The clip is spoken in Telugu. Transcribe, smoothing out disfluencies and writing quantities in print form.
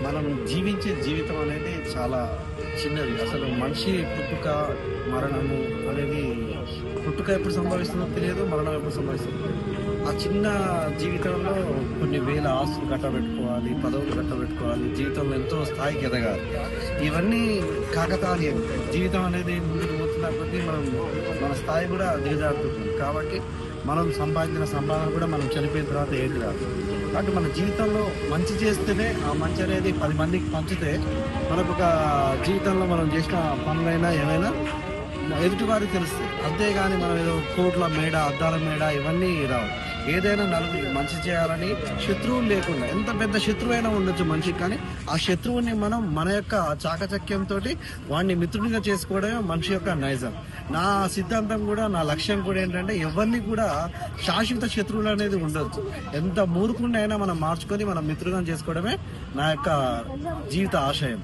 మనం జీవించే జీవితం అనేది చాలా చిన్నది. అసలు మనిషి పుట్టుక, మరణము అనేది పుట్టుక ఎప్పుడు సంభవిస్తుందో తెలియదు, మరణం ఎప్పుడు సంభవిస్తుందో తెలియదు. ఆ చిన్న జీవితంలో కొన్ని వేల ఆస్తులు కట్టబెట్టుకోవాలి, పదవులు కట్టబెట్టుకోవాలి, జీవితంలో ఎంతో స్థాయికి ఎదగాలి. ఇవన్నీ కాకతాళీయం. జీవితం అనేది ముందుకు పోతున్న కొద్దీ మన స్థాయి కూడా దిగజారుతుంది. కాబట్టి మనం సంపాదించిన సంపాదన కూడా మనం చనిపోయిన తర్వాత ఏది రాదు. కాబట్టి మన జీవితంలో మంచి చేస్తేనే ఆ మంచి అనేది 10 మందికి పంచితే మనకు ఒక జీవితంలో మనం చేసిన పనులైనా ఏమైనా ఎదుటి వారికి తెలుస్తుంది. అంతేగాని మనం ఏదో కోట్ల మేడ, అద్దాల మేడ ఇవన్నీ రావు. ఏదైనా నలుగురికి మంచి చేయాలని, శత్రువులు లేకుండా, ఎంత పెద్ద శత్రువు అయినా ఉండొచ్చు మనిషికి, కానీ ఆ శత్రువుని మనం మన యొక్క చాకచక్యంతో వాడిని మిత్రుడిగా చేసుకోవడమే మనిషి యొక్క నైజం. నా సిద్ధాంతం కూడా, నా లక్ష్యం కూడా ఏంటంటే ఎవరిని కూడా శాశ్వత శత్రువులు అనేది ఉండొచ్చు. ఎంత మూర్ఖుడిని అయినా మనం మార్చుకొని మనం మిత్రుగా చేసుకోవడమే నా యొక్క జీవిత ఆశయం.